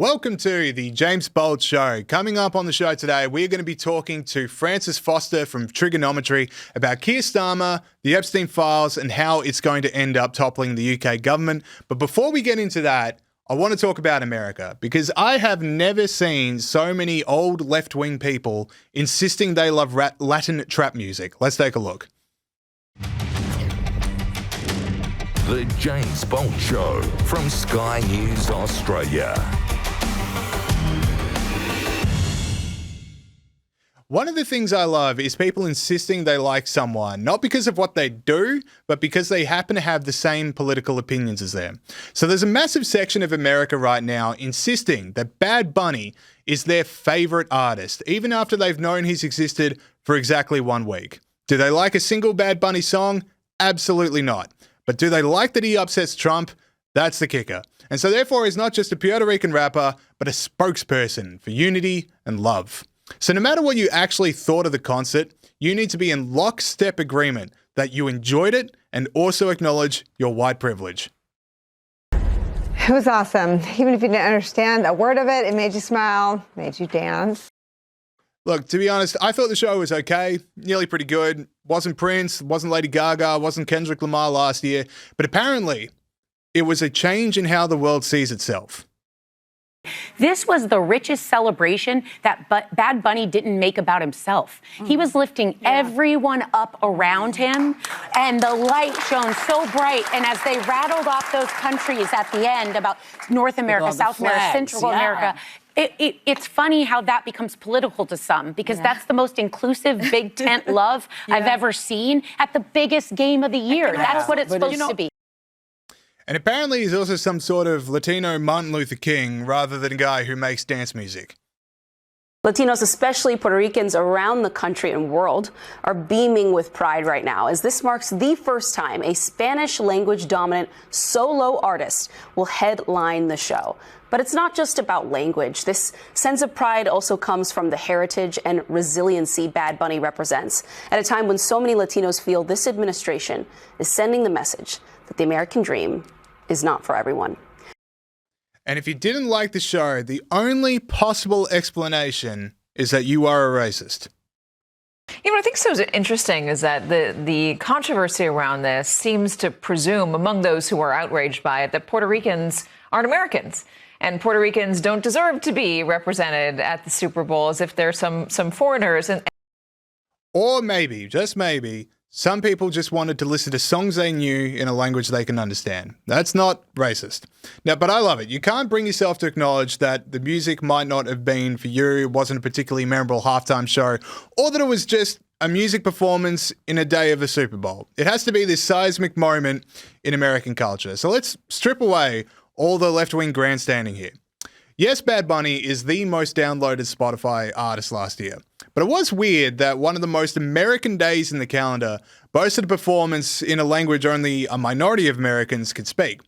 Welcome to the James Bold Show. Coming up on the show today, we're going to be talking to Francis Foster from Trigonometry about Keir Starmer, the Epstein files, and how it's going to end up toppling the UK government. But before we get into that, I want to talk about America because I have never seen so many old left-wing people insisting they love Latin trap music. Let's take a look. The James Bolt Show from Sky News Australia. One of the things I love is people insisting they like someone, not because of what they do, but because they happen to have the same political opinions as them. So there's a massive section of America right now insisting that Bad Bunny is their favorite artist, even after they've known he's existed for exactly 1 week. Do they like a single Bad Bunny song? Absolutely not. But do they like that he upsets Trump? That's the kicker. And so therefore he's not just a Puerto Rican rapper, but a spokesperson for unity and love. So no matter what you actually thought of the concert, you need to be in lockstep agreement that you enjoyed it and also acknowledge your white privilege. It was awesome. Even if you didn't understand a word of it, it made you smile, made you dance. Look, to be honest, I thought the show was okay, nearly pretty good. Wasn't Prince, wasn't Lady Gaga, wasn't Kendrick Lamar last year, but apparently it was a change in how the world sees itself. This was the richest celebration that Bad Bunny didn't make about himself. He was lifting everyone up around him, and the light shone so bright. And as they rattled off those countries at the end about North America, South America, Central America, it's funny how that becomes political to some, because that's the most inclusive big tent love I've ever seen at the biggest game of the year. That's what it's supposed to be. And apparently he's also some sort of Latino Martin Luther King rather than a guy who makes dance music. Latinos, especially Puerto Ricans around the country and world, are beaming with pride right now, as this marks the first time a Spanish language dominant solo artist will headline the show. But it's not just about language. This sense of pride also comes from the heritage and resiliency Bad Bunny represents, at a time when so many Latinos feel this administration is sending the message that the American dream is not for everyone. And if you didn't like the show, the only possible explanation is that you are a racist. You know, what I think so interesting is that the controversy around this seems to presume among those who are outraged by it that Puerto Ricans aren't Americans. And Puerto Ricans don't deserve to be represented at the Super Bowl, as if they're some foreigners. Or maybe, just maybe, some people just wanted to listen to songs they knew in a language they can understand. That's not racist. Now, but I love it. You can't bring yourself to acknowledge that the music might not have been for you, it wasn't a particularly memorable halftime show, or that it was just a music performance in a day of the Super Bowl. It has to be this seismic moment in American culture. So let's strip away all the left-wing grandstanding here. Yes, Bad Bunny is the most downloaded Spotify artist last year. But it was weird that one of the most American days in the calendar boasted a performance in a language only a minority of Americans could speak.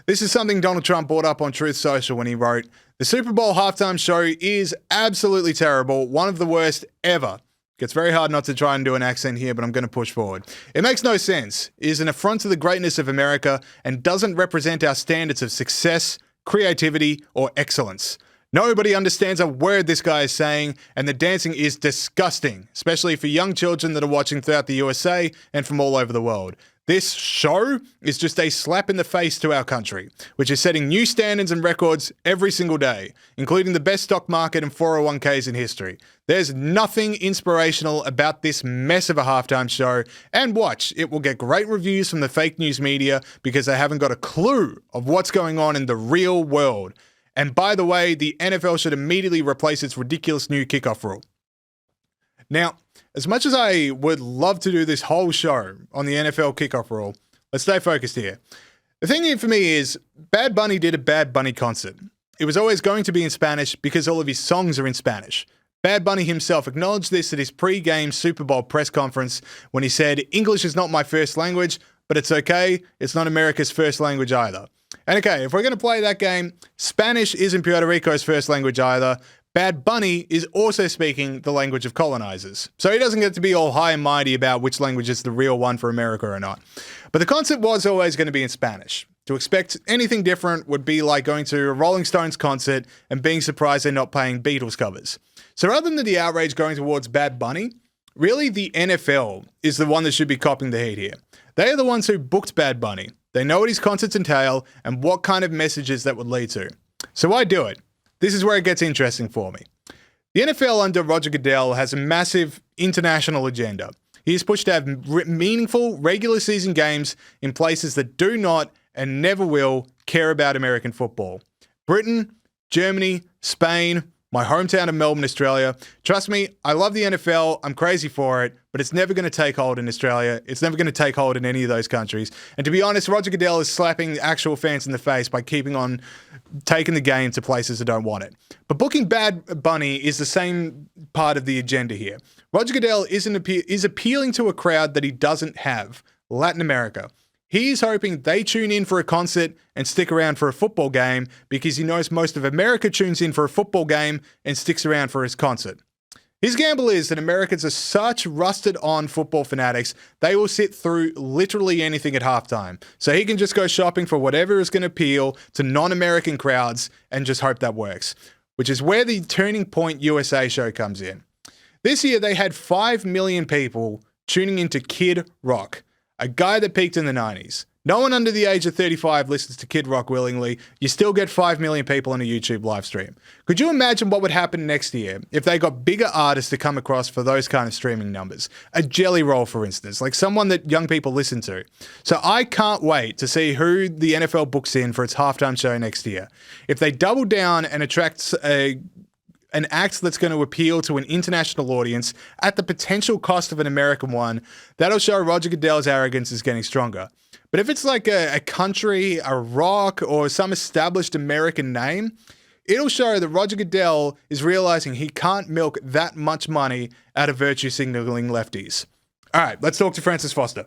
This is something Donald Trump brought up on Truth Social when he wrote, "The Super Bowl halftime show is absolutely terrible, one of the worst ever." It's very hard not to try and do an accent here, but I'm going to push forward. "It makes no sense. It is an affront to the greatness of America and doesn't represent our standards of success, creativity, or excellence. Nobody understands a word this guy is saying, and the dancing is disgusting, especially for young children that are watching throughout the USA and from all over the world. This show is just a slap in the face to our country, which is setting new standards and records every single day, including the best stock market and 401ks in history. There's nothing inspirational about this mess of a halftime show, and watch, it will get great reviews from the fake news media because they haven't got a clue of what's going on in the real world. And by the way, the NFL should immediately replace its ridiculous new kickoff rule." Now, as much as I would love to do this whole show on the NFL kickoff rule, let's stay focused here. The thing here for me is, Bad Bunny did a Bad Bunny concert. It was always going to be in Spanish because all of his songs are in Spanish. Bad Bunny himself acknowledged this at his pre-game Super Bowl press conference when he said, "English is not my first language, but it's okay. It's not America's first language either." And okay, if we're going to play that game, Spanish isn't Puerto Rico's first language either. Bad Bunny is also speaking the language of colonizers. So he doesn't get to be all high and mighty about which language is the real one for America or not. But the concert was always going to be in Spanish. To expect anything different would be like going to a Rolling Stones concert and being surprised they're not playing Beatles covers. So rather than the outrage going towards Bad Bunny, really the NFL is the one that should be copping the heat here. They are the ones who booked Bad Bunny. They know what his concerts entail and what kind of messages that would lead to. So why do it? This is where it gets interesting for me. The NFL under Roger Goodell has a massive international agenda. He is pushed to have meaningful regular season games in places that do not and never will care about American football. Britain, Germany, Spain, my hometown of Melbourne, Australia. Trust me, I love the NFL. I'm crazy for it, but it's never going to take hold in Australia. It's never going to take hold in any of those countries. And to be honest, Roger Goodell is slapping actual fans in the face by keeping on taking the game to places that don't want it. But booking Bad Bunny is the same part of the agenda here. Roger Goodell is appealing to a crowd that he doesn't have, Latin America. He's hoping they tune in for a concert and stick around for a football game because he knows most of America tunes in for a football game and sticks around for his concert. His gamble is that Americans are such rusted-on football fanatics, they will sit through literally anything at halftime. So he can just go shopping for whatever is going to appeal to non-American crowds and just hope that works, which is where the Turning Point USA show comes in. This year, they had 5 million people tuning into Kid Rock, a guy that peaked in the 90s. No one under the age of 35 listens to Kid Rock willingly. You still get 5 million people on a YouTube live stream. Could you imagine what would happen next year if they got bigger artists to come across for those kind of streaming numbers? A Jelly Roll, for instance, like someone that young people listen to. So I can't wait to see who the NFL books in for its halftime show next year. If they double down and attract an act that's going to appeal to an international audience at the potential cost of an American one, that'll show Roger Goodell's arrogance is getting stronger. But if it's like a country, a rock, or some established American name, it'll show that Roger Goodell is realizing he can't milk that much money out of virtue signaling lefties. All right, let's talk to Francis Foster.